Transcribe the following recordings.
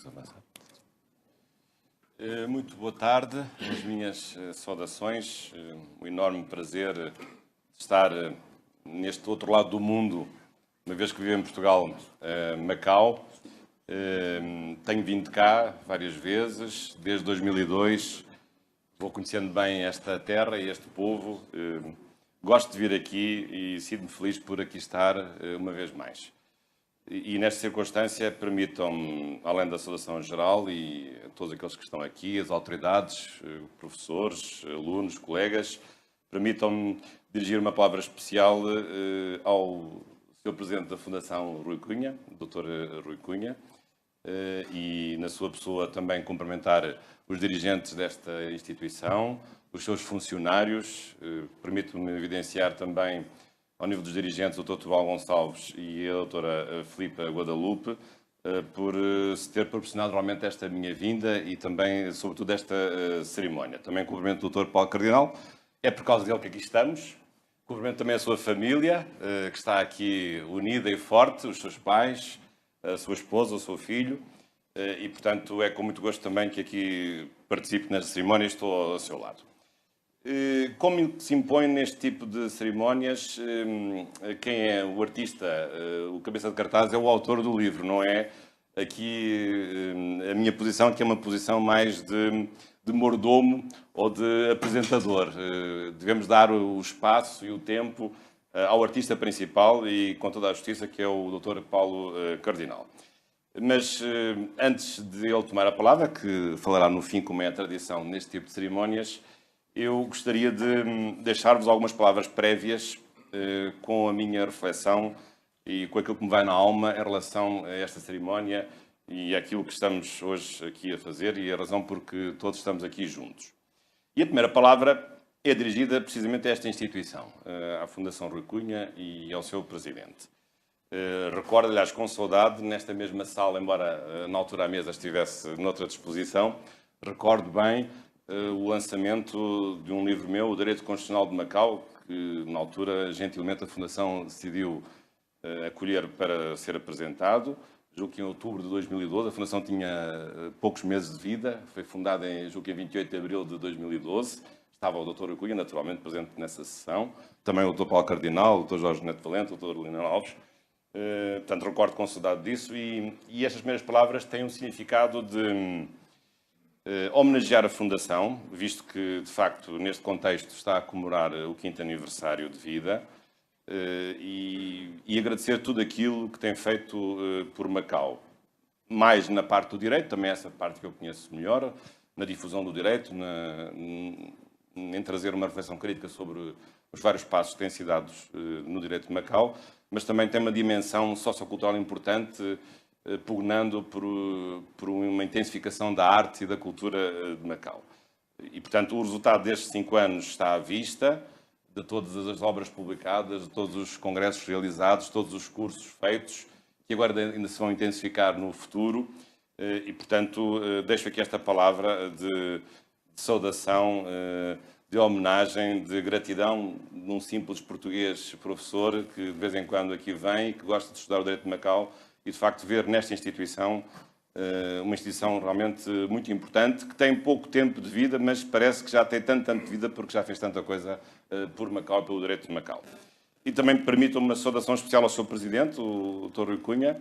Posso avançar? Muito boa tarde, as minhas saudações. Um enorme prazer de estar neste outro lado do mundo, uma vez que vivo em Portugal, Macau. Tenho vindo cá várias vezes, desde 2002. Vou conhecendo bem esta terra e este povo. Gosto de vir aqui e sinto-me feliz por aqui estar uma vez mais. E nesta circunstância, permitam-me, além da saudação geral e a todos aqueles que estão aqui, as autoridades, professores, alunos, colegas, permitam-me dirigir uma palavra especial ao Sr. Presidente da Fundação Rui Cunha, Dr. Rui Cunha, e na sua pessoa também cumprimentar os dirigentes desta instituição, os seus funcionários. Permito-me evidenciar também, ao nível dos dirigentes, o Dr. Tubal Gonçalves e a Dra. Filipa Guadalupe, por se ter proporcionado realmente esta minha vinda e também, sobretudo, esta cerimónia. Também cumprimento o Dr. Paulo Cardinal, é por causa dele que aqui estamos. Cumprimento também a sua família, que está aqui unida e forte, os seus pais, a sua esposa, o seu filho, e, portanto, é com muito gosto também que aqui participe nesta cerimónia e estou ao seu lado. Como se impõe neste tipo de cerimónias, quem é o artista, o cabeça de cartaz, é o autor do livro, não é aqui a minha posição, que é uma posição mais de mordomo ou de apresentador. Devemos dar o espaço e o tempo ao artista principal e com toda a justiça, que é o Dr. Paulo Cardinal. Mas antes de ele tomar a palavra, que falará no fim, como é a tradição neste tipo de cerimónias, eu gostaria de deixar-vos algumas palavras prévias com a minha reflexão e com aquilo que me vai na alma em relação a esta cerimónia e aquilo que estamos hoje aqui a fazer e a razão por que todos estamos aqui juntos. E a primeira palavra é dirigida precisamente a esta instituição, à Fundação Rui Cunha e ao seu presidente. Recordo, aliás, com saudade, nesta mesma sala, embora na altura a mesa estivesse noutra disposição, recordo bem o lançamento de um livro meu, O Direito Constitucional de Macau, que na altura, gentilmente, a Fundação decidiu acolher para ser apresentado. Julgo que em outubro de 2012, a Fundação tinha poucos meses de vida, foi fundada em 28 de abril de 2012. Estava o Dr. Cunha, naturalmente, presente nessa sessão. Também o Dr. Paulo Cardinal, o Dr. Jorge Neto Valente, o Dr. Lino Alves. Portanto, recordo com saudade disso. E estas primeiras palavras têm um significado de homenagear a Fundação, visto que, de facto, neste contexto está a comemorar o 5º aniversário de vida, e agradecer tudo aquilo que tem feito por Macau. Mais na parte do direito, também essa parte que eu conheço melhor, na difusão do direito, em trazer uma reflexão crítica sobre os vários passos que têm sido dados no direito de Macau, mas também tem uma dimensão sociocultural importante, pugnando por uma intensificação da arte e da cultura de Macau. E, portanto, o resultado destes 5 anos está à vista, de todas as obras publicadas, de todos os congressos realizados, todos os cursos feitos, que agora ainda se vão intensificar no futuro. E, portanto, deixo aqui esta palavra de saudação, de homenagem, de gratidão de um simples português professor que de vez em quando aqui vem e que gosta de estudar o direito de Macau e, de facto, ver nesta instituição uma instituição realmente muito importante, que tem pouco tempo de vida, mas parece que já tem tanto de vida porque já fez tanta coisa por Macau e pelo direito de Macau. E também me permitam uma saudação especial ao seu presidente, o Dr. Rui Cunha,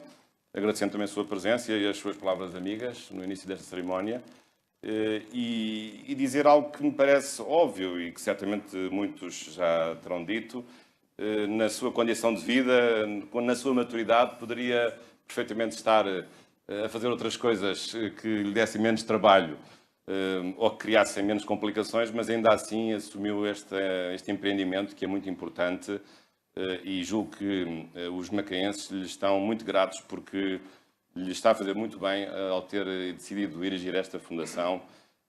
agradecendo também a sua presença e as suas palavras amigas no início desta cerimónia, e dizer algo que me parece óbvio e que certamente muitos já terão dito. Na sua condição de vida, na sua maturidade, poderia perfeitamente estar a fazer outras coisas que lhe dessem menos trabalho ou que criassem menos complicações, mas ainda assim assumiu este empreendimento que é muito importante e julgo que os macaenses lhe estão muito gratos porque lhe está a fazer muito bem ao ter decidido dirigir esta fundação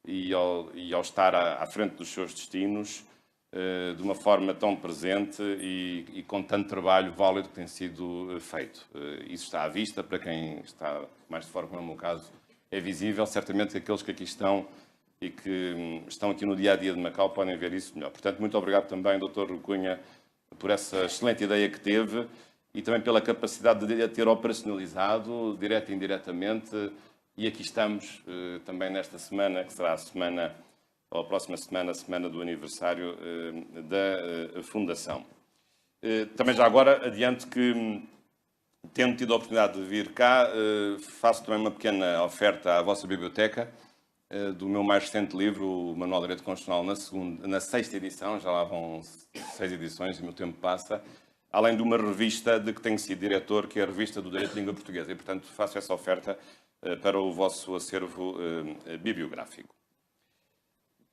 e ao estar à frente dos seus destinos de uma forma tão presente e com tanto trabalho válido que tem sido feito. Isso está à vista para quem está mais de fora, como é o meu caso, é visível. Certamente que aqueles que aqui estão e que estão aqui no dia-a-dia de Macau podem ver isso melhor. Portanto, muito obrigado também, Dr. Rui Cunha, por essa excelente ideia que teve e também pela capacidade de a ter operacionalizado, direta e indiretamente, e aqui estamos também nesta semana, que será a semana, ou a próxima semana, a semana do aniversário da Fundação. Também já agora adianto que, tendo tido a oportunidade de vir cá, faço também uma pequena oferta à vossa biblioteca do meu mais recente livro, o Manual de Direito Constitucional, na sexta edição, já lá vão 6 edições e o meu tempo passa, além de uma revista de que tenho sido diretor, que é a Revista do Direito de Língua Portuguesa, e, portanto, faço essa oferta para o vosso acervo bibliográfico.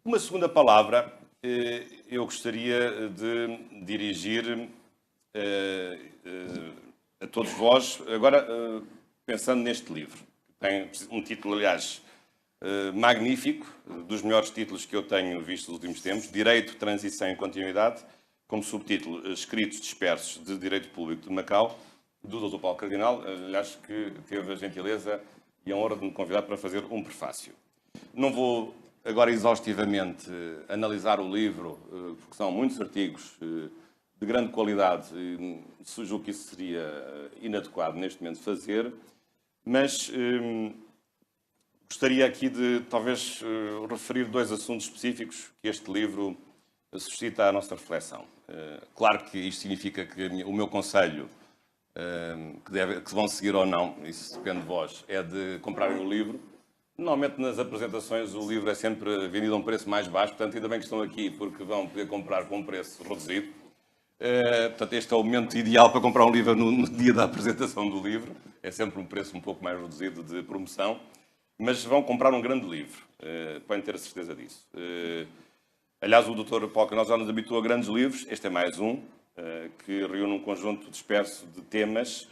Uma segunda palavra eu gostaria de dirigir a todos vós, agora pensando neste livro, que tem um título, aliás, magnífico, dos melhores títulos que eu tenho visto nos últimos tempos, Direito, Transição e Continuidade, como subtítulo, Escritos Dispersos de Direito Público de Macau, do Dr. Paulo Cardinal, aliás, que teve a gentileza e a honra de me convidar para fazer um prefácio. Não vou agora exaustivamente analisar o livro, porque são muitos artigos de grande qualidade, e julgo que isso seria inadequado neste momento fazer, mas gostaria aqui de, talvez, referir 2 assuntos específicos que este livro suscita à nossa reflexão. Claro que isto significa que o meu conselho, que vão seguir ou não, isso depende de vós, é de comprarem o livro. Normalmente nas apresentações o livro é sempre vendido a um preço mais baixo, portanto ainda bem que estão aqui porque vão poder comprar com um preço reduzido. Portanto, este é o momento ideal para comprar um livro no dia da apresentação do livro. É sempre um preço um pouco mais reduzido de promoção. Mas vão comprar um grande livro, podem ter a certeza disso. Aliás, o Dr. Paulo Cardinal já nos habituou a grandes livros, este é mais um, que reúne um conjunto disperso de temas,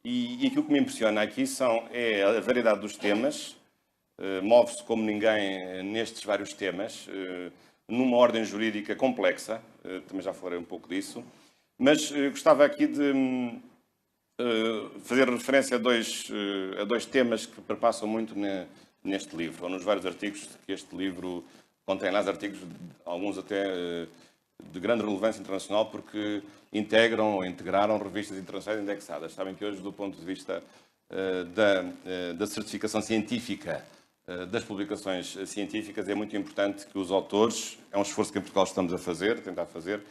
e aquilo que me impressiona aqui é a variedade dos temas, move-se como ninguém nestes vários temas, numa ordem jurídica complexa, também já falarei um pouco disso, mas gostava aqui de fazer referência a dois temas que perpassam muito neste livro, ou nos vários artigos que este livro contém. Lá artigos, alguns até de grande relevância internacional, porque integram ou integraram revistas internacionais indexadas. Sabem que hoje, do ponto de vista da certificação científica das publicações científicas, é muito importante que os autores, é um esforço que em Portugal estamos a fazer, tentar fazer,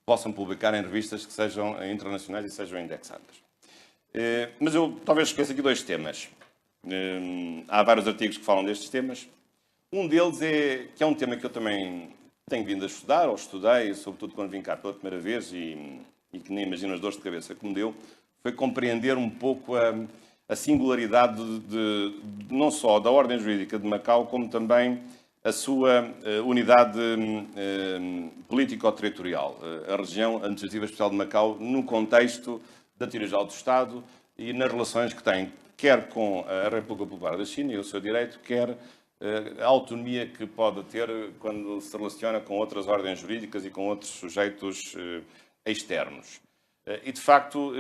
possam publicar em revistas que sejam internacionais e sejam indexadas. Mas eu talvez esqueça aqui 2 temas. Há vários artigos que falam destes temas. Um deles que é um tema que eu também tenho vindo a estudar, ou estudei, sobretudo quando vim cá pela primeira vez, e que nem imagino as dores de cabeça que me deu, foi compreender um pouco a singularidade não só da ordem jurídica de Macau, como também a sua unidade político-territorial, a região administrativa especial de Macau, no contexto da teoria-geral do Estado e nas relações que tem, quer com a República Popular da China e o seu direito, quer a autonomia que pode ter quando se relaciona com outras ordens jurídicas e com outros sujeitos externos. E, de facto,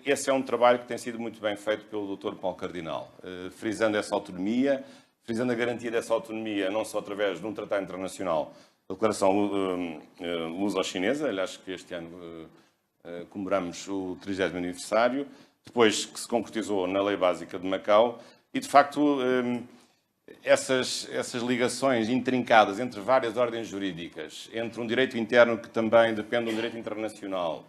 esse é um trabalho que tem sido muito bem feito pelo Dr. Paulo Cardinal, frisando essa autonomia, frisando a garantia dessa autonomia, não só através de um tratado internacional, a Declaração Luso-Chinesa, aliás, que este ano comemoramos o 30º aniversário, depois que se concretizou na Lei Básica de Macau, e de facto essas ligações intrincadas entre várias ordens jurídicas, entre um direito interno que também depende do direito internacional,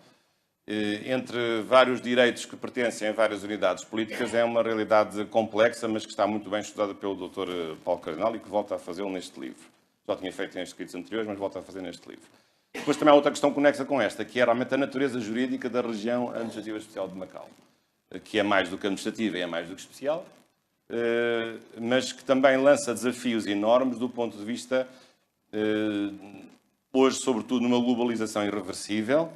entre vários direitos que pertencem a várias unidades políticas, é uma realidade complexa, mas que está muito bem estudada pelo Dr. Paulo Cardinal e que volta a fazê-lo neste livro. Já tinha feito em escritos anteriores, mas volta a fazer neste livro. Depois também há outra questão conexa com esta, que é realmente a natureza jurídica da região administrativa especial de Macau, que é mais do que administrativa e é mais do que especial, mas que também lança desafios enormes do ponto de vista, hoje, sobretudo, numa globalização irreversível,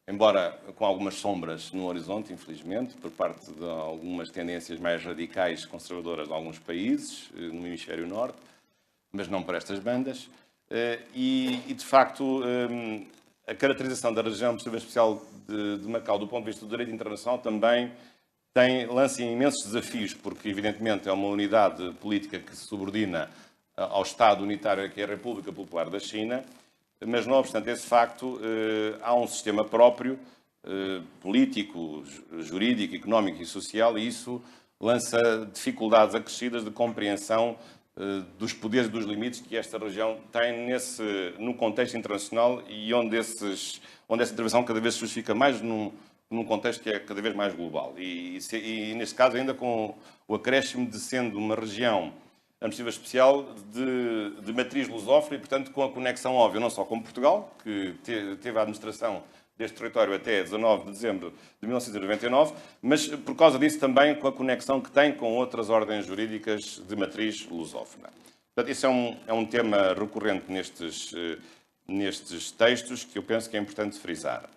embora com algumas sombras no horizonte, infelizmente, por parte de algumas tendências mais radicais, conservadoras de alguns países, no hemisfério norte, mas não para estas bandas. E de facto, a caracterização da região administrativa especial de Macau, do ponto de vista do direito internacional, também lança imensos desafios, porque, evidentemente, é uma unidade política que se subordina ao Estado unitário, que é a República Popular da China, mas, não obstante esse facto, há um sistema próprio, político, jurídico, económico e social, e isso lança dificuldades acrescidas de compreensão dos poderes e dos limites que esta região tem no contexto internacional e onde essa intervenção cada vez se justifica mais num contexto que é cada vez mais global. E neste caso, ainda com o acréscimo de sendo uma região administrativa especial de matriz lusófona e, portanto, com a conexão óbvia, não só com Portugal, que teve a administração deste território até 19 de dezembro de 1999, mas por causa disso também com a conexão que tem com outras ordens jurídicas de matriz lusófona. Portanto, isso é um tema recorrente nestes textos que eu penso que é importante frisar.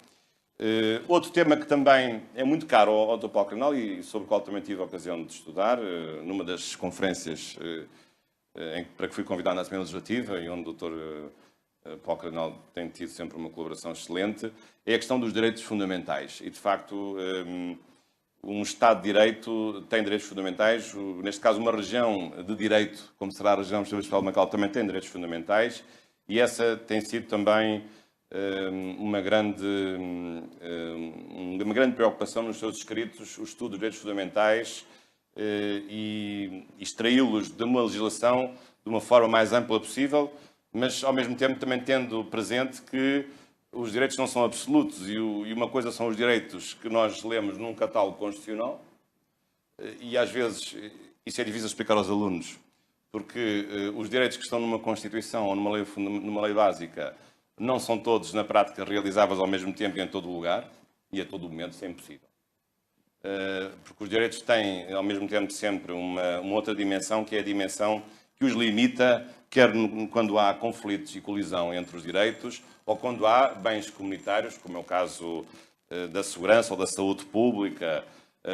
Outro tema que também é muito caro ao Dr. Paulo Cardenal e sobre o qual também tive a ocasião de estudar, numa das conferências para que fui convidado na Assembleia Legislativa e onde o Dr. Paulo Cardenal tem tido sempre uma colaboração excelente, é a questão dos direitos fundamentais. E, de facto, um Estado de Direito tem direitos fundamentais. Neste caso, uma região de direito, como será a região de Macau, também tem direitos fundamentais. E essa tem sido também uma grande preocupação nos seus escritos, o estudo dos direitos fundamentais e extraí-los de uma legislação de uma forma mais ampla possível, mas ao mesmo tempo também tendo presente que os direitos não são absolutos e uma coisa são os direitos que nós lemos num catálogo constitucional e às vezes isso é difícil explicar aos alunos, porque os direitos que estão numa Constituição ou numa lei básica não são todos, na prática, realizáveis ao mesmo tempo e em todo o lugar e a todo momento, isso é impossível. Porque os direitos têm, ao mesmo tempo, sempre uma outra dimensão, que é a dimensão que os limita, quer quando há conflitos e colisão entre os direitos, ou quando há bens comunitários, como é o caso da segurança ou da saúde pública,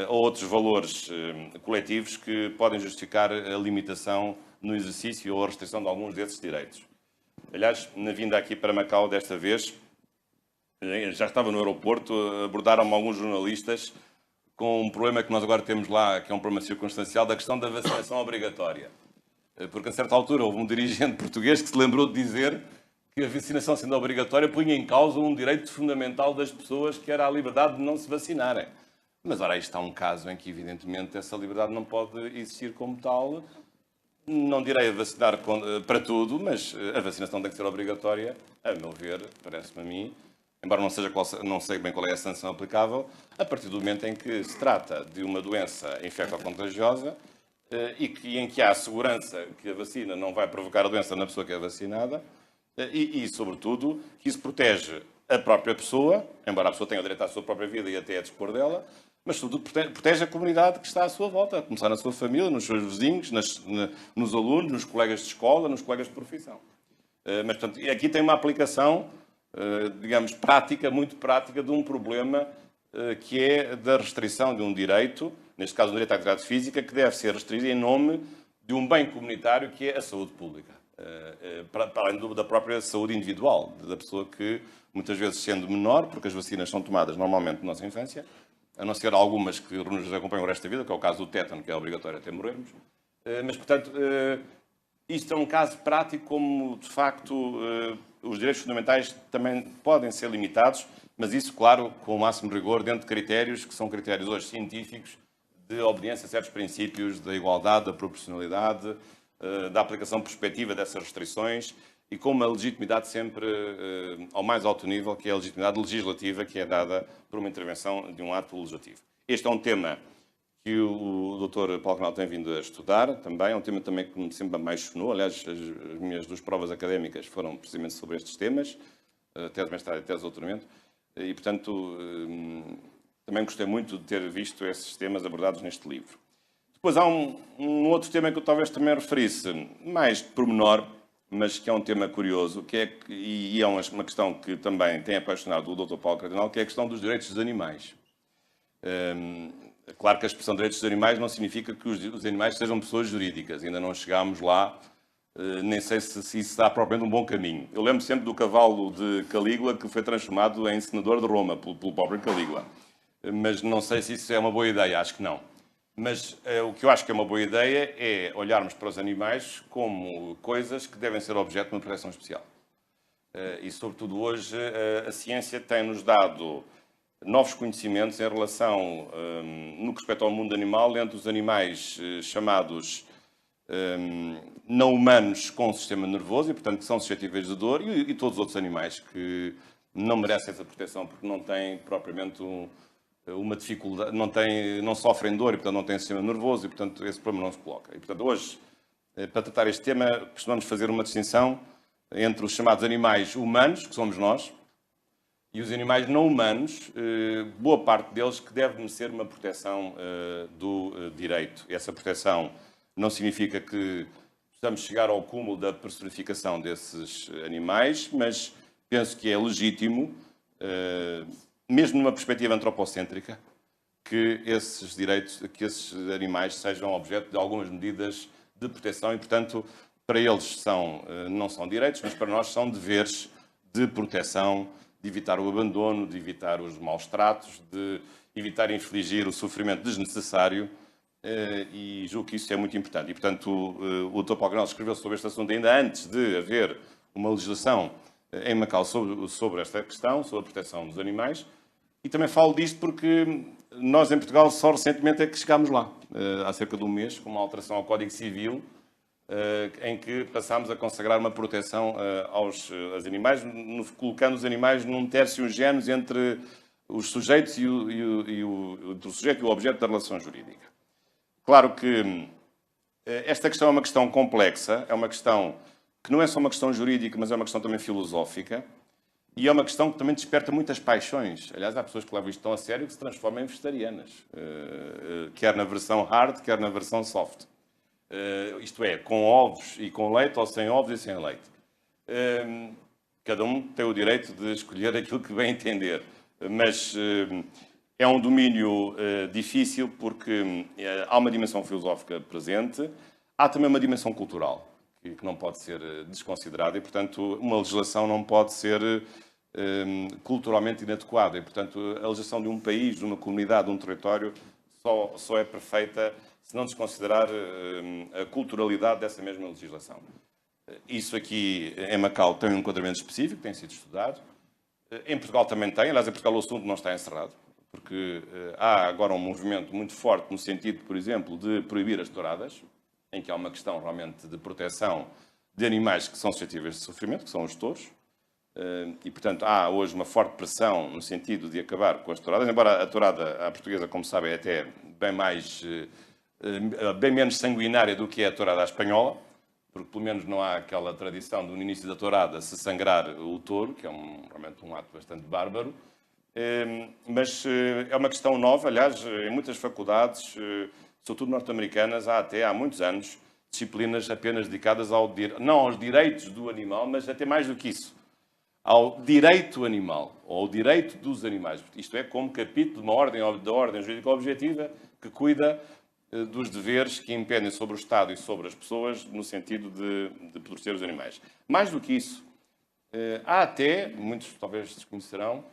ou outros valores coletivos que podem justificar a limitação no exercício ou a restrição de alguns desses direitos. Aliás, na vinda aqui para Macau, desta vez, já estava no aeroporto, abordaram-me alguns jornalistas com um problema que nós agora temos lá, que é um problema circunstancial, da questão da vacinação obrigatória. Porque, a certa altura, houve um dirigente português que se lembrou de dizer que a vacinação sendo obrigatória punha em causa um direito fundamental das pessoas, que era a liberdade de não se vacinarem. Mas, ora, aí está um caso em que, evidentemente, essa liberdade não pode existir como tal. Não direi a vacinar para tudo, mas a vacinação tem que ser obrigatória, a meu ver, parece-me a mim, embora não sei bem qual é a sanção aplicável, a partir do momento em que se trata de uma doença infecto-contagiosa e em que há a segurança que a vacina não vai provocar a doença na pessoa que é vacinada e, sobretudo, que isso protege a própria pessoa, embora a pessoa tenha o direito à sua própria vida e até a dispor dela, mas, sobretudo, protege a comunidade que está à sua volta, a começar na sua família, nos seus vizinhos, nos alunos, nos colegas de escola, nos colegas de profissão. Mas, portanto, aqui tem uma aplicação, digamos, prática, muito prática, de um problema que é da restrição de um direito, neste caso, um direito à atividade física, que deve ser restrito em nome de um bem comunitário que é a saúde pública, para além da própria saúde individual, da pessoa que, muitas vezes, sendo menor, porque as vacinas são tomadas normalmente na nossa infância, a não ser algumas que nos acompanham o resto da vida, que é o caso do tétano, que é obrigatório até morrermos. Mas, portanto, isto é um caso prático como, de facto, os direitos fundamentais também podem ser limitados, mas isso, claro, com o máximo rigor, dentro de critérios que são critérios hoje científicos de obediência a certos princípios da igualdade, da proporcionalidade, da aplicação prospectiva dessas restrições e com uma legitimidade sempre ao mais alto nível, que é a legitimidade legislativa que é dada por uma intervenção de um ato legislativo. Este é um tema que o Dr. Paulo Cardenal tem vindo a estudar também, é um tema também que me sempre apaixonou. Aliás, as minhas duas provas académicas foram precisamente sobre estes temas, tese de mestrado e tese de doutoramento, e, portanto, também gostei muito de ter visto esses temas abordados neste livro. Depois há um outro tema que eu talvez também referisse, mais de pormenor, mas que é um tema curioso, e é uma questão que também tem apaixonado o Dr. Paulo Cardenal, que é a questão dos direitos dos animais. Claro que a expressão direitos dos animais não significa que os animais sejam pessoas jurídicas, ainda não chegámos lá, nem sei se isso dá propriamente um bom caminho. Eu lembro sempre do cavalo de Calígula, que foi transformado em senador de Roma pelo próprio Calígula, mas não sei se isso é uma boa ideia, acho que não. Mas o que eu acho que é uma boa ideia é olharmos para os animais como coisas que devem ser objeto de uma proteção especial. E, sobretudo, hoje a ciência tem-nos dado novos conhecimentos em relação, no que respeita ao mundo animal, entre os animais chamados não humanos com sistema nervoso e, portanto, que são suscetíveis de dor, e todos os outros animais que não merecem essa proteção porque não têm propriamente uma dificuldade, não sofrem dor e, portanto, não têm sistema nervoso e, portanto, esse problema não se coloca. E, portanto, hoje, para tratar este tema, costumamos fazer uma distinção entre os chamados animais humanos, que somos nós, e os animais não humanos, boa parte deles que deve merecer uma proteção do direito. Essa proteção não significa que possamos chegar ao cúmulo da personificação desses animais, mas penso que é legítimo, mesmo numa perspectiva antropocêntrica, que esses direitos, que esses animais sejam objeto de algumas medidas de proteção e, portanto, para eles não são direitos, mas para nós são deveres de proteção, de evitar o abandono, de evitar os maus tratos, de evitar infligir o sofrimento desnecessário, e julgo que isso é muito importante. E, portanto, o Dr. Paulo Granel escreveu sobre este assunto ainda antes de haver uma legislação em Macau sobre esta questão, sobre a proteção dos animais, e também falo disto porque nós em Portugal só recentemente é que chegámos lá, há cerca de um mês, com uma alteração ao Código Civil, em que passámos a consagrar uma proteção aos animais, colocando os animais num tertium genus entre os sujeitos entre o sujeito e o objeto da relação jurídica. Claro que esta questão é uma questão complexa, é uma questão que não é só uma questão jurídica, mas é uma questão também filosófica, e é uma questão que também desperta muitas paixões. Aliás, há pessoas que levam isto tão a sério que se transformam em vegetarianas, quer na versão hard, quer na versão soft. Isto é, com ovos e com leite, ou sem ovos e sem leite. Cada um tem o direito de escolher aquilo que bem entender, mas é um domínio difícil porque há uma dimensão filosófica presente, há também uma dimensão cultural que não pode ser desconsiderada e, portanto, uma legislação não pode ser culturalmente inadequada. E, portanto, a legislação de um país, de uma comunidade, de um território, só é perfeita se não desconsiderar a culturalidade dessa mesma legislação. Isso aqui em Macau tem um enquadramento específico, tem sido estudado. Em Portugal também tem, aliás, em Portugal o assunto não está encerrado, porque há agora um movimento muito forte no sentido, por exemplo, de proibir as touradas, em que há uma questão realmente de proteção de animais que são suscetíveis de sofrimento, que são os touros. E, portanto, há hoje uma forte pressão no sentido de acabar com as touradas, embora a tourada, a portuguesa, como sabem, é até bem menos sanguinária do que é a tourada espanhola, porque pelo menos não há aquela tradição de no início da tourada se sangrar o touro, que é realmente um ato bastante bárbaro. Mas é uma questão nova, aliás, em muitas faculdades, sobretudo norte-americanas, há muitos anos, disciplinas apenas dedicadas não aos direitos do animal, mas até mais do que isso, ao direito animal, ou ao direito dos animais. Isto é, como capítulo de uma ordem jurídica objetiva que cuida dos deveres que impendem sobre o Estado e sobre as pessoas no sentido de proteger os animais. Mais do que isso, há até, muitos talvez desconhecerão,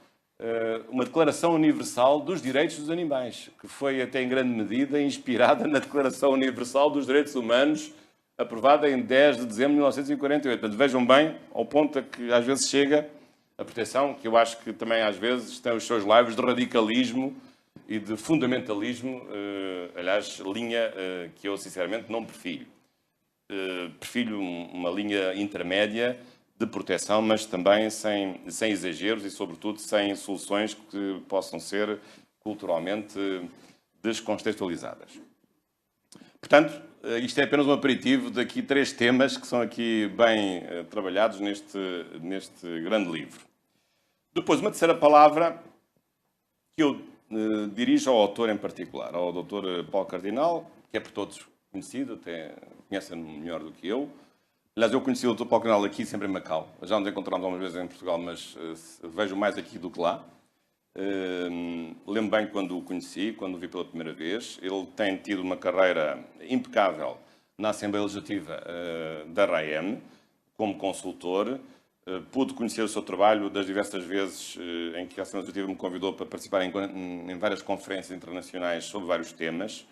uma Declaração Universal dos Direitos dos Animais, que foi até em grande medida inspirada na Declaração Universal dos Direitos Humanos, aprovada em 10 de dezembro de 1948. Portanto, vejam bem, ao ponto a que às vezes chega a proteção, que eu acho que também às vezes tem os seus laivos de radicalismo e de fundamentalismo, aliás, linha que eu sinceramente não prefiro. Prefiro uma linha intermédia de proteção, mas também sem exageros e, sobretudo, sem soluções que possam ser culturalmente descontextualizadas. Portanto, isto é apenas um aperitivo daqui 3 temas que são aqui bem trabalhados neste grande livro. Depois, uma terceira palavra que eu dirijo ao autor em particular, ao Dr. Paulo Cardinal, que é por todos conhecido, até conhecem-no melhor do que eu. Aliás, eu conheci o Dr. Paulo Cardinal aqui, sempre em Macau. Já nos encontramos algumas vezes em Portugal, mas vejo mais aqui do que lá. Lembro bem quando o conheci, quando o vi pela primeira vez. Ele tem tido uma carreira impecável na Assembleia Legislativa da RAEM, como consultor. Pude conhecer o seu trabalho das diversas vezes em que a Assembleia Legislativa me convidou para participar em várias conferências internacionais sobre vários temas.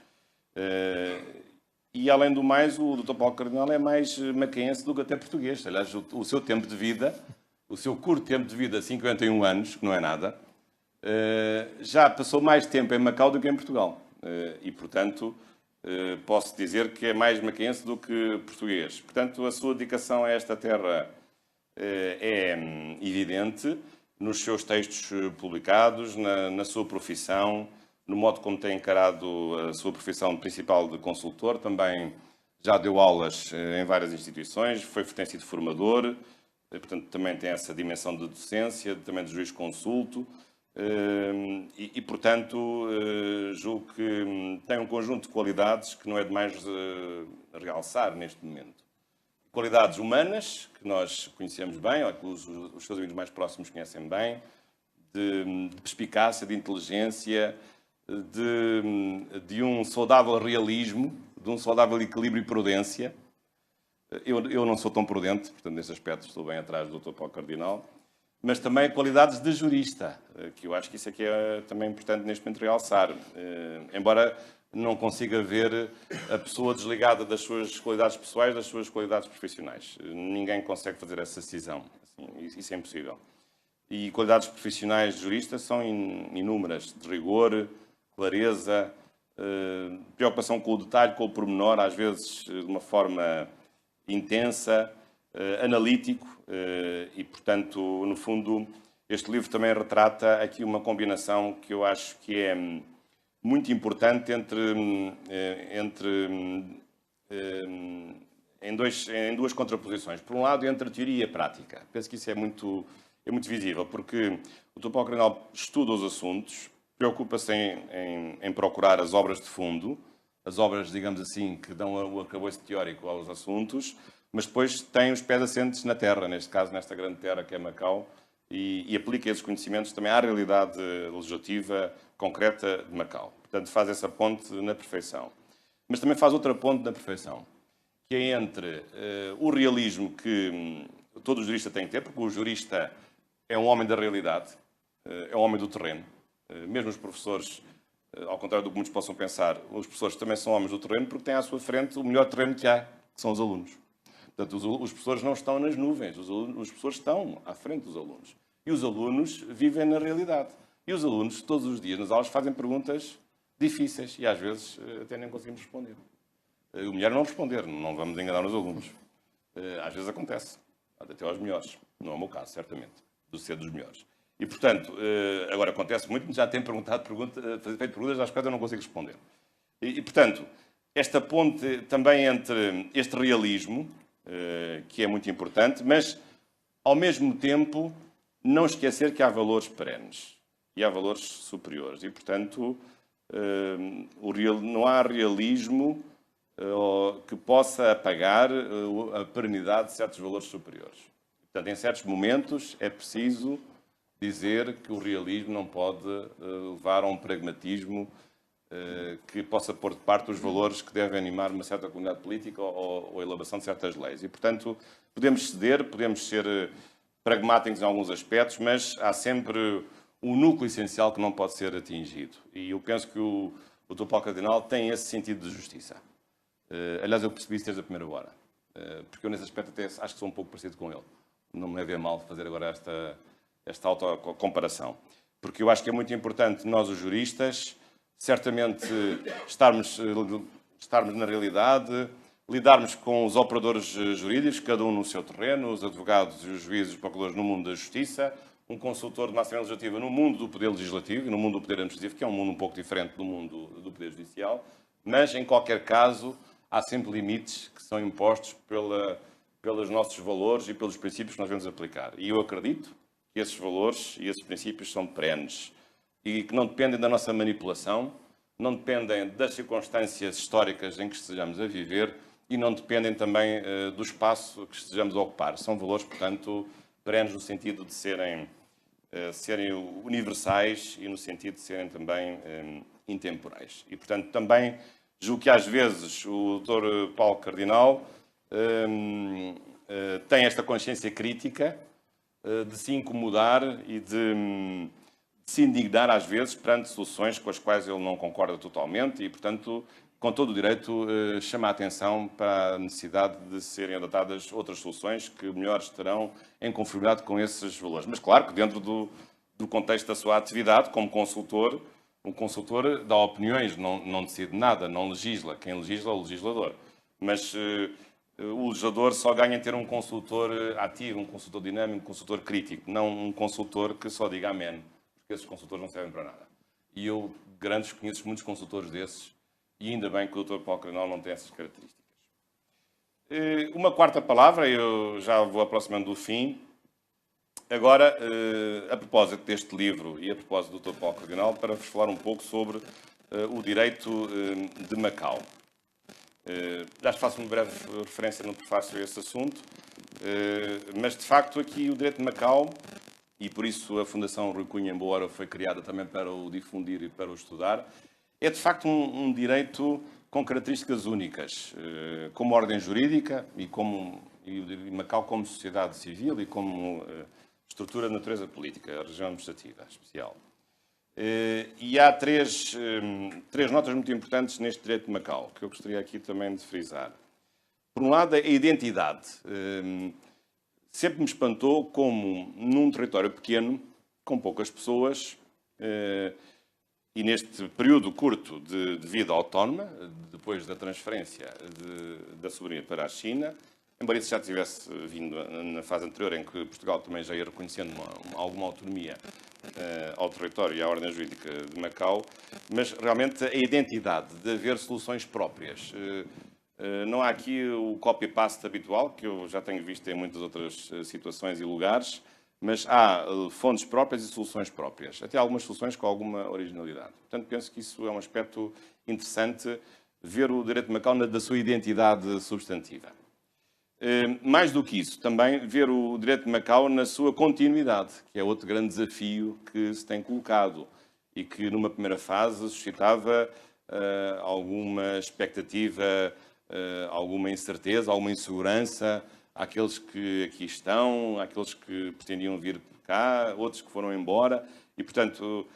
E, além do mais, o Dr. Paulo Cardinal é mais macaense do que até português. Aliás, o seu tempo de vida, o seu curto tempo de vida, 51 anos, que não é nada, já passou mais tempo em Macau do que em Portugal. E, portanto, posso dizer que é mais macaense do que português. Portanto, a sua dedicação a esta terra é evidente nos seus textos publicados, na sua profissão, no modo como tem encarado a sua profissão principal de consultor. Também já deu aulas em várias instituições, tem sido formador, portanto, também tem essa dimensão de docência, também de juiz-consulto. Portanto, julgo que tem um conjunto de qualidades que não é demais realçar neste momento. Qualidades humanas, que nós conhecemos bem, ou que os seus amigos mais próximos conhecem bem, de perspicácia, de inteligência, de um saudável realismo, de um saudável equilíbrio e prudência. Eu não sou tão prudente, portanto, nesse aspecto estou bem atrás do Dr. Paulo Cardinal, mas também qualidades de jurista, que eu acho que isso aqui é também importante neste momento realçar. Embora não consiga ver a pessoa desligada das suas qualidades pessoais, das suas qualidades profissionais. Ninguém consegue fazer essa cisão. Assim, isso é impossível. E qualidades profissionais de jurista são inúmeras, de rigor, clareza, preocupação com o detalhe, com o pormenor, às vezes de uma forma intensa, analítico, e, portanto, no fundo, este livro também retrata aqui uma combinação que eu acho que é muito importante em duas contraposições. Por um lado, entre a teoria e a prática. Penso que isso é muito visível, porque o Dr. Paulo Cardinal estuda os assuntos, preocupa-se em procurar as obras de fundo, as obras, digamos assim, que dão o arcabouço teórico aos assuntos, mas depois tem os pés assentes na terra, neste caso, nesta grande terra que é Macau, e aplica esses conhecimentos também à realidade legislativa concreta de Macau. Portanto, faz essa ponte na perfeição. Mas também faz outra ponte na perfeição, que é entre o realismo que todo jurista tem que ter, porque o jurista é um homem da realidade, é um homem do terreno. Mesmo os professores, ao contrário do que muitos possam pensar, os professores também são homens do terreno porque têm à sua frente o melhor terreno que há, que são os alunos. Portanto, os professores não estão nas nuvens, os professores estão à frente dos alunos. E os alunos vivem na realidade. E os alunos, todos os dias, nas aulas, fazem perguntas difíceis e, às vezes, até nem conseguimos responder. O melhor é não responder, não vamos enganar os alunos. Às vezes acontece, até aos melhores. Não é o meu caso, certamente, do ser dos melhores. E, portanto, agora acontece muito, já tenho feito perguntas às quais eu não consigo responder. Portanto, esta ponte também entre este realismo, que é muito importante, mas, ao mesmo tempo, não esquecer que há valores perenes e há valores superiores. E, portanto, não há realismo que possa apagar a perenidade de certos valores superiores. Portanto, em certos momentos é preciso dizer que o realismo não pode levar a um pragmatismo que possa pôr de parte os valores que devem animar uma certa comunidade política ou a elaboração de certas leis. E, portanto, podemos ceder, podemos ser pragmáticos em alguns aspectos, mas há sempre um núcleo essencial que não pode ser atingido. E eu penso que o Dr. Paulo Cardinal tem esse sentido de justiça. Aliás, eu percebi isso desde a primeira hora, porque eu, nesse aspecto, até acho que sou um pouco parecido com ele. Não me leve a mal fazer agora esta autocomparação. Porque eu acho que é muito importante nós, os juristas, certamente estarmos na realidade, lidarmos com os operadores jurídicos, cada um no seu terreno, os advogados e os juízes, os procuradores no mundo da justiça, um consultor de uma Assembleia Legislativa no mundo do poder legislativo e no mundo do poder administrativo, que é um mundo um pouco diferente do mundo do poder judicial, mas, em qualquer caso, há sempre limites que são impostos pelos nossos valores e pelos princípios que nós vamos aplicar. E eu acredito que esses valores e esses princípios são perenes e que não dependem da nossa manipulação, não dependem das circunstâncias históricas em que estejamos a viver e não dependem também do espaço que estejamos a ocupar. São valores, portanto, perenes no sentido de serem universais e no sentido de serem também intemporais. E, portanto, também julgo que às vezes o Dr. Paulo Cardinal tem esta consciência crítica de se incomodar e de se indignar às vezes perante soluções com as quais ele não concorda totalmente e, portanto, com todo o direito, chama a atenção para a necessidade de serem adotadas outras soluções que melhor estarão em conformidade com esses valores. Mas, claro, que dentro do contexto da sua atividade como consultor. Um consultor dá opiniões, não decide nada, não legisla. Quem legisla é o legislador. Mas o legislador só ganha em ter um consultor ativo, um consultor dinâmico, um consultor crítico, não um consultor que só diga amém, porque esses consultores não servem para nada. E eu conheço muitos consultores desses, e ainda bem que o Dr. Paulo Cardenal não tem essas características. Uma quarta palavra, eu já vou aproximando do fim. Agora, a propósito deste livro e a propósito do Dr. Paulo Cardenal, para vos falar um pouco sobre o direito de Macau. Já faço uma breve referência no prefácio a esse assunto, mas de facto aqui o direito de Macau, e por isso a Fundação Rui Cunha, embora foi criada também para o difundir e para o estudar, é de facto um direito com características únicas, como ordem jurídica e Macau como sociedade civil e como estrutura de natureza política, a região administrativa especial. E há três notas muito importantes neste direito de Macau, que eu gostaria aqui também de frisar. Por um lado, a identidade. Sempre me espantou como, num território pequeno, com poucas pessoas, e neste período curto de vida autónoma, depois da transferência da soberania para a China, embora isso já tivesse vindo na fase anterior, em que Portugal também já ia reconhecendo alguma autonomia ao território e à ordem jurídica de Macau, mas realmente a identidade de haver soluções próprias. Não há aqui o copy-paste habitual, que eu já tenho visto em muitas outras situações e lugares, mas há fontes próprias e soluções próprias, até algumas soluções com alguma originalidade. Portanto, penso que isso é um aspecto interessante, ver o direito de Macau da sua identidade substantiva. Mais do que isso, também ver o direito de Macau na sua continuidade, que é outro grande desafio que se tem colocado e que numa primeira fase suscitava alguma expectativa, alguma incerteza, alguma insegurança àqueles que aqui estão, àqueles que pretendiam vir cá, outros que foram embora e, portanto,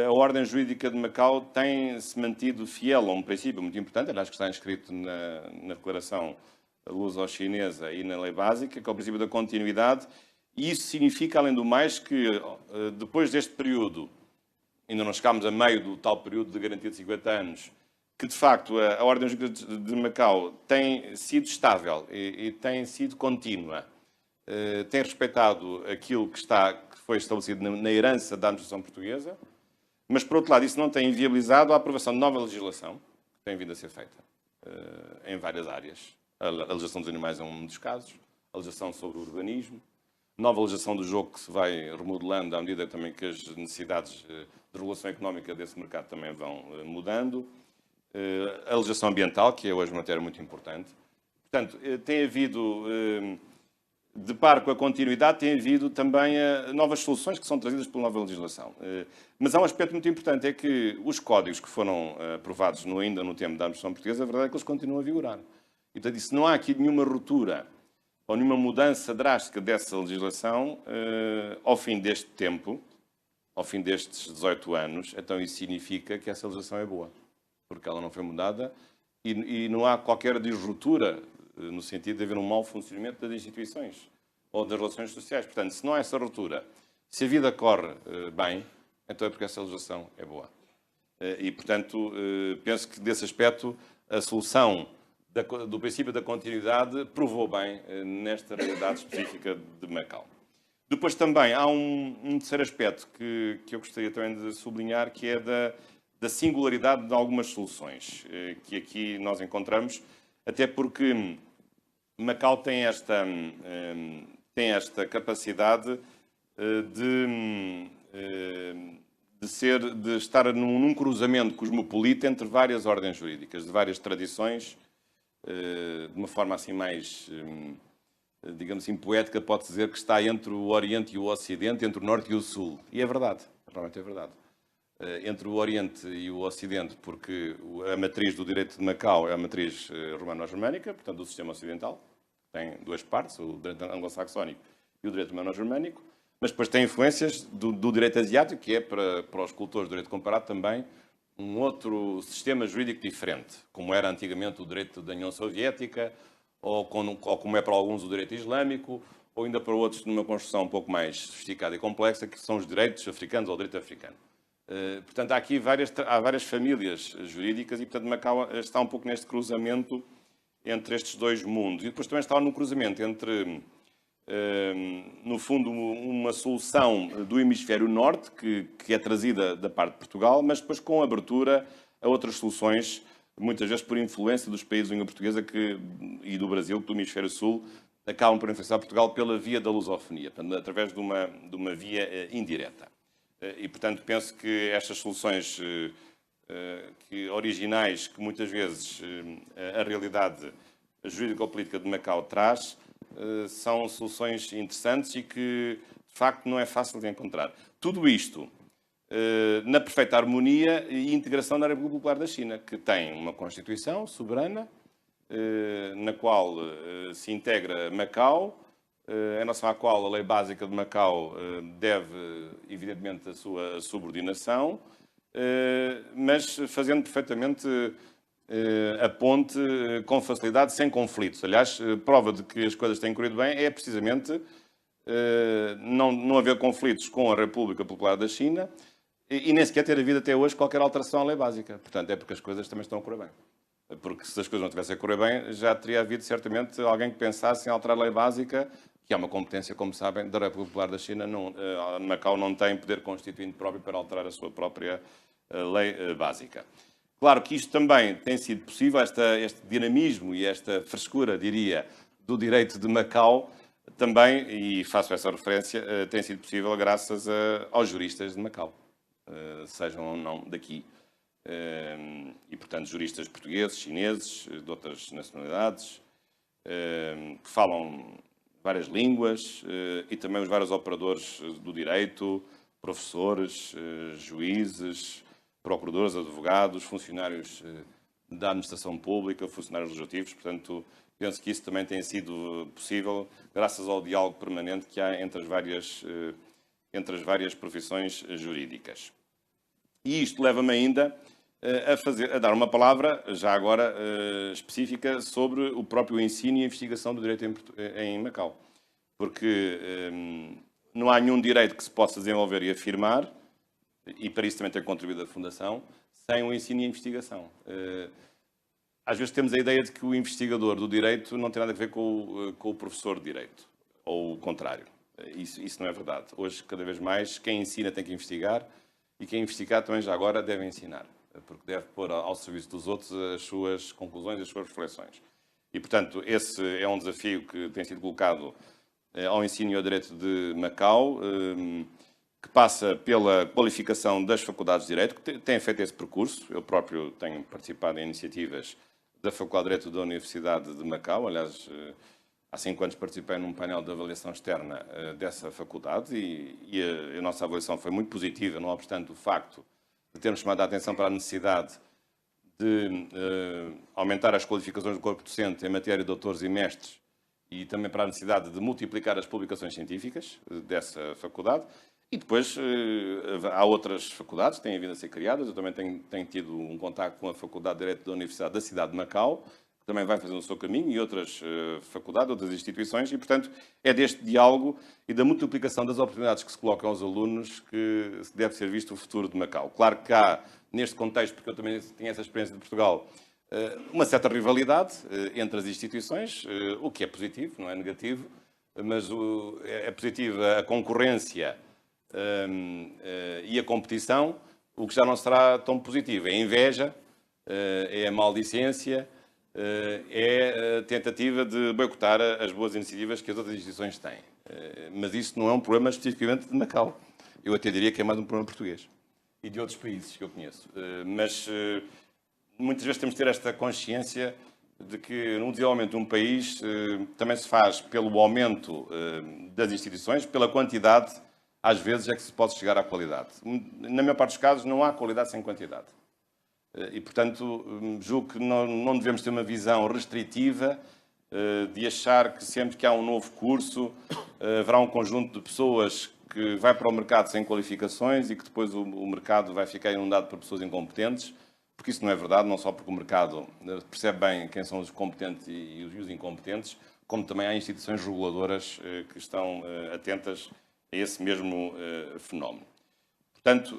a ordem jurídica de Macau tem-se mantido fiel a um princípio muito importante, aliás, que está inscrito na Declaração Luso-Chinesa e na Lei Básica, que é o princípio da continuidade, e isso significa, além do mais, que depois deste período, ainda não chegámos a meio do tal período de garantia de 50 anos, que de facto a ordem jurídica de Macau tem sido estável e tem sido contínua, tem respeitado aquilo que foi estabelecido na herança da administração portuguesa, mas por outro lado isso não tem inviabilizado a aprovação de nova legislação, que tem vindo a ser feita em várias áreas. A legislação dos animais é um dos casos, a legislação sobre o urbanismo, nova legislação do jogo que se vai remodelando à medida também que as necessidades de regulação económica desse mercado também vão mudando, a legislação ambiental, que é hoje uma matéria muito importante. Portanto, tem havido, de par com a continuidade, tem havido também novas soluções que são trazidas pela nova legislação. Mas há um aspecto muito importante, é que os códigos que foram aprovados ainda no tempo da administração portuguesa, a verdade é que eles continuam a vigorar. Então, se não há aqui nenhuma ruptura ou nenhuma mudança drástica dessa legislação, ao fim deste tempo, ao fim destes 18 anos, então isso significa que essa legislação é boa, porque ela não foi mudada e não há qualquer disruptura no sentido de haver um mau funcionamento das instituições ou das relações sociais. Portanto, se não há essa ruptura, se a vida corre bem, então é porque essa legislação é boa. E, portanto, penso que desse aspecto a solução do princípio da continuidade provou bem nesta realidade específica de Macau. Depois também há um terceiro aspecto que eu gostaria também de sublinhar, que é da singularidade de algumas soluções que aqui nós encontramos, até porque Macau tem esta capacidade de estar num cruzamento cosmopolita entre várias ordens jurídicas, de várias tradições, de uma forma assim mais, digamos assim, poética, pode dizer que está entre o Oriente e o Ocidente, entre o Norte e o Sul. E é verdade, realmente é verdade. Entre o Oriente e o Ocidente, porque a matriz do direito de Macau é a matriz romano-germânica, portanto, do sistema ocidental, tem duas partes, o direito anglo-saxónico e o direito romano-germânico, mas depois tem influências do direito asiático, que é, para os cultores do direito comparado, também um outro sistema jurídico diferente, como era antigamente o direito da União Soviética ou como é para alguns o direito islâmico, ou ainda para outros numa construção um pouco mais sofisticada e complexa, que são os direitos africanos ou o direito africano. Portanto, há várias famílias jurídicas e, portanto, Macau está um pouco neste cruzamento entre estes dois mundos. E depois também está no cruzamento entre, no fundo, uma solução do hemisfério norte, que é trazida da parte de Portugal, mas depois com abertura a outras soluções, muitas vezes por influência dos países de língua portuguesa e do Brasil, do hemisfério sul, acabam por influenciar Portugal pela via da lusofonia, portanto, através de uma via indireta. E, portanto, penso que estas soluções originais, que muitas vezes a realidade jurídico-política de Macau traz, são soluções interessantes e que, de facto, não é fácil de encontrar. Tudo isto na perfeita harmonia e integração na República Popular da China, que tem uma Constituição soberana, na qual se integra Macau, em relação à qual a lei básica de Macau deve, evidentemente, a sua subordinação, mas fazendo perfeitamente a ponte com facilidade, sem conflitos. Aliás, prova de que as coisas têm corrido bem é precisamente não haver conflitos com a República Popular da China e nem sequer ter havido até hoje qualquer alteração à lei básica. Portanto, é porque as coisas também estão a correr bem. Porque se as coisas não tivessem a correr bem, já teria havido certamente alguém que pensasse em alterar a lei básica, que é uma competência, como sabem, da República Popular da China. Macau não tem poder constituinte próprio para alterar a sua própria lei básica. Claro que isto também tem sido possível, este dinamismo e esta frescura, diria, do direito de Macau, também, e faço essa referência, tem sido possível graças aos juristas de Macau, sejam ou não daqui. E, portanto, juristas portugueses, chineses, de outras nacionalidades, que falam várias línguas, e também os vários operadores do direito, professores, juízes, procuradores, advogados, funcionários da administração pública, funcionários legislativos. Portanto, penso que isso também tem sido possível graças ao diálogo permanente que há entre as várias profissões jurídicas. E isto leva-me ainda a dar uma palavra, já agora específica, sobre o próprio ensino e a investigação do direito em Macau. Porque não há nenhum direito que se possa desenvolver e afirmar, e para isso também tem contribuído a Fundação, sem o ensino e a investigação. Às vezes temos a ideia de que o investigador do direito não tem nada a ver com o professor de direito, ou o contrário. Isso não é verdade. Hoje, cada vez mais, quem ensina tem que investigar, e quem investigar também já agora deve ensinar, porque deve pôr ao serviço dos outros as suas conclusões e as suas reflexões. E, portanto, esse é um desafio que tem sido colocado ao ensino e ao direito de Macau, que passa pela qualificação das faculdades de Direito, que têm feito esse percurso. Eu próprio tenho participado em iniciativas da Faculdade de Direito da Universidade de Macau. Aliás, há 5 anos participei num painel de avaliação externa dessa faculdade e a nossa avaliação foi muito positiva, não obstante o facto de termos chamado a atenção para a necessidade de aumentar as qualificações do corpo docente em matéria de doutores e mestres e também para a necessidade de multiplicar as publicações científicas dessa faculdade. E depois há outras faculdades que têm vindo a ser criadas. Eu também tenho tido um contacto com a Faculdade de Direito da Universidade da cidade de Macau, que também vai fazendo o seu caminho, e outras faculdades, outras instituições. E, portanto, é deste diálogo e da multiplicação das oportunidades que se colocam aos alunos que deve ser visto o futuro de Macau. Claro que há, neste contexto, porque eu também tenho essa experiência de Portugal, uma certa rivalidade entre as instituições, o que é positivo, não é negativo, mas é positiva a concorrência e a competição. O que já não será tão positivo é a inveja, é a maldicência, é a tentativa de boicotar as boas iniciativas que as outras instituições têm. Mas isso não é um problema especificamente de Macau. Eu até diria que é mais um problema português e de outros países que eu conheço. Mas muitas vezes temos de ter esta consciência de que no desenvolvimento de um país também se faz pelo aumento das instituições, pela quantidade. Às vezes é que se pode chegar à qualidade. Na maior parte dos casos, não há qualidade sem quantidade. E, portanto, julgo que não devemos ter uma visão restritiva de achar que sempre que há um novo curso haverá um conjunto de pessoas que vai para o mercado sem qualificações e que depois o mercado vai ficar inundado por pessoas incompetentes. porque isso não é verdade, não só porque o mercado percebe bem quem são os competentes e os incompetentes, como também há instituições reguladoras que estão atentas a esse mesmo fenómeno. Portanto,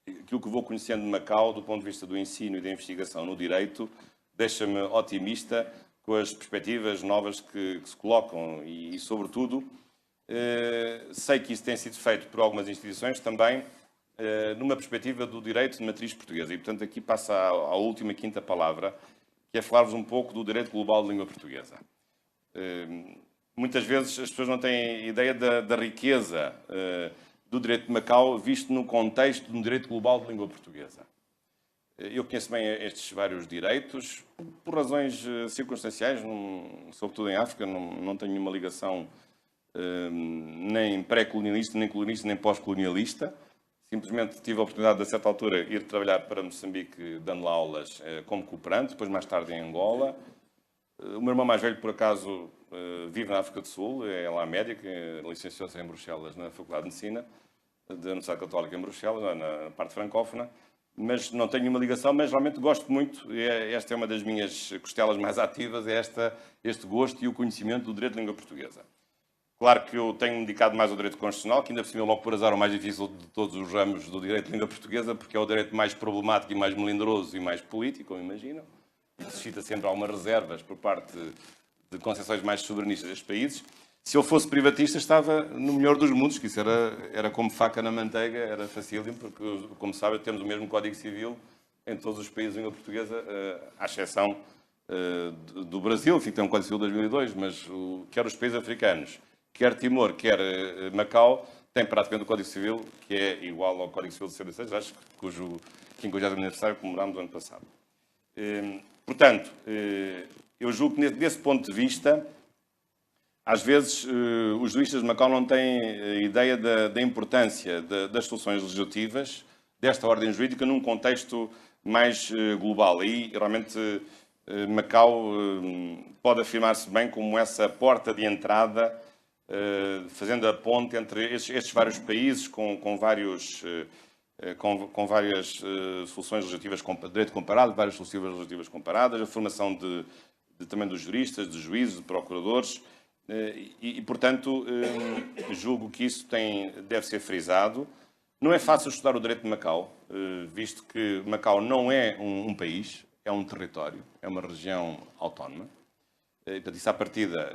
aquilo que vou conhecendo de Macau, do ponto de vista do ensino e da investigação no direito, deixa-me otimista com as perspectivas novas que se colocam e sobretudo, sei que isso tem sido feito por algumas instituições também numa perspectiva do direito de matriz portuguesa. E, portanto, aqui passa à última, quinta palavra, que é falar-vos um pouco do direito global de língua portuguesa. Muitas vezes as pessoas não têm ideia da riqueza do direito de Macau visto no contexto de um direito global de língua portuguesa. Eu conheço bem estes vários direitos, por razões circunstanciais, sobretudo em África, não tenho nenhuma ligação nem pré-colonialista, nem colonialista, nem pós-colonialista. Simplesmente tive a oportunidade, a certa altura, ir trabalhar para Moçambique, dando lá aulas como cooperante, depois mais tarde em Angola. O meu irmão mais velho, por acaso, vive na África do Sul, é lá médico, licenciou-se em Bruxelas, na Faculdade de Medicina, da Universidade Católica em Bruxelas, na parte francófona, mas não tenho nenhuma ligação, mas realmente gosto muito, esta é uma das minhas costelas mais ativas, é este gosto e o conhecimento do direito de língua portuguesa. Claro que eu tenho-me dedicado mais ao direito constitucional, que ainda por cima logo por azar o mais difícil de todos os ramos do direito de língua portuguesa, porque é o direito mais problemático e mais melindroso e mais político, como imaginam. Suscita sempre algumas reservas por parte de concepções mais soberanistas destes países. Se eu fosse privatista, estava no melhor dos mundos, que isso era como faca na manteiga, era facílimo, porque, como sabem, temos o mesmo Código Civil em todos os países de língua portuguesa, à exceção do Brasil, que tem um Código Civil de 2002, mas quer os países africanos, quer Timor, quer Macau, tem praticamente o Código Civil, que é igual ao Código Civil de 66, acho, cujo 50º aniversário comemorámos no ano passado. Portanto, eu julgo que desse ponto de vista, às vezes os juristas de Macau não têm ideia da importância das soluções legislativas desta ordem jurídica num contexto mais global. Aí, realmente, Macau pode afirmar-se bem como essa porta de entrada, fazendo a ponte entre estes vários países com várias soluções legislativas de direito comparado, várias soluções legislativas comparadas, a formação também dos juristas, de juízes, de procuradores, e portanto, julgo que isso deve ser frisado. Não é fácil estudar o direito de Macau, visto que Macau não é um país, é um território, é uma região autónoma. E, portanto, isso à partida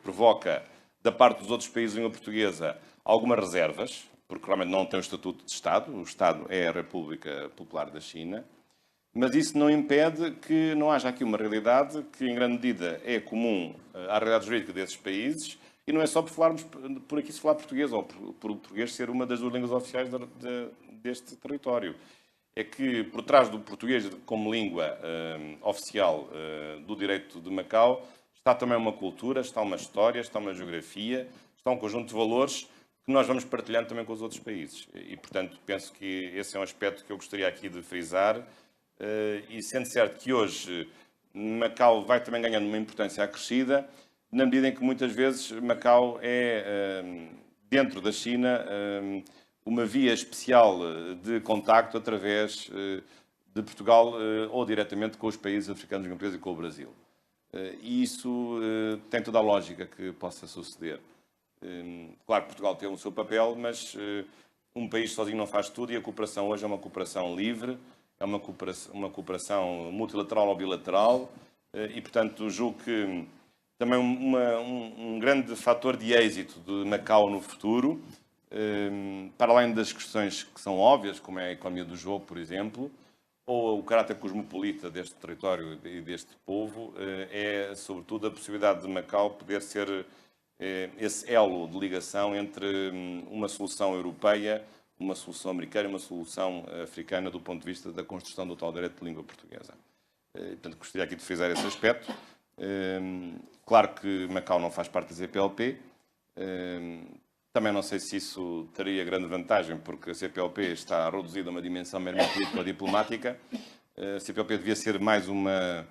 provoca, da parte dos outros países de língua portuguesa, algumas reservas, porque realmente não tem o estatuto de Estado, o Estado é a República Popular da China, mas isso não impede que não haja aqui uma realidade que, em grande medida, é comum à realidade jurídica desses países, e não é só por aqui se falar português, ou por o português ser uma das duas línguas oficiais deste território. É que, por trás do português como língua oficial do direito de Macau, está também uma cultura, está uma história, está uma geografia, está um conjunto de valores que nós vamos partilhando também com os outros países. E, portanto, penso que esse é um aspecto que eu gostaria aqui de frisar. E sendo certo que hoje Macau vai também ganhando uma importância acrescida, na medida em que muitas vezes Macau é, dentro da China, uma via especial de contacto através de Portugal ou diretamente com os países africanos e com o Brasil. E isso tem toda a lógica que possa suceder. Claro que Portugal tem o seu papel, mas um país sozinho não faz tudo e a cooperação hoje é uma cooperação livre, é uma cooperação multilateral ou bilateral e, portanto, julgo que também um grande fator de êxito de Macau no futuro, para além das questões que são óbvias, como é a economia do jogo, por exemplo, ou o caráter cosmopolita deste território e deste povo, é, sobretudo, a possibilidade de Macau poder ser esse elo de ligação entre uma solução europeia, uma solução americana e uma solução africana do ponto de vista da construção do tal direito de língua portuguesa. Portanto, gostaria aqui de frisar esse aspecto. Claro que Macau não faz parte da CPLP. Também não sei se isso teria grande vantagem, porque a CPLP está reduzida a uma dimensão meramente político-diplomática. A CPLP devia ser mais uma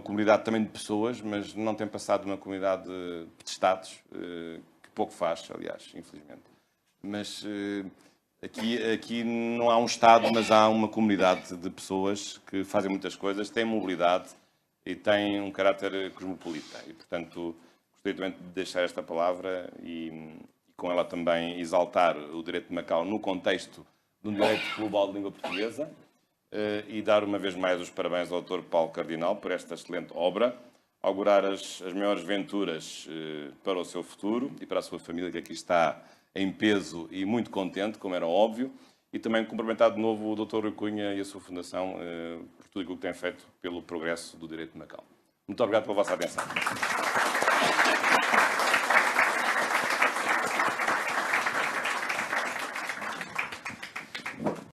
comunidade também de pessoas, mas não tem passado de uma comunidade de Estados, que pouco faz, aliás, infelizmente. Mas Aqui não há um Estado, mas há uma comunidade de pessoas que fazem muitas coisas, têm mobilidade e têm um caráter cosmopolita. E, portanto, gostaria também de deixar esta palavra e com ela também exaltar o direito de Macau no contexto de um direito global de língua portuguesa e dar uma vez mais os parabéns ao Dr. Paulo Cardinal por esta excelente obra, augurar as maiores venturas para o seu futuro e para a sua família, que aqui está em peso e muito contente, como era óbvio, e também cumprimentar de novo o Dr. Rui Cunha e a sua Fundação por tudo aquilo que tem feito pelo progresso do direito de Macau. Muito obrigado pela vossa atenção.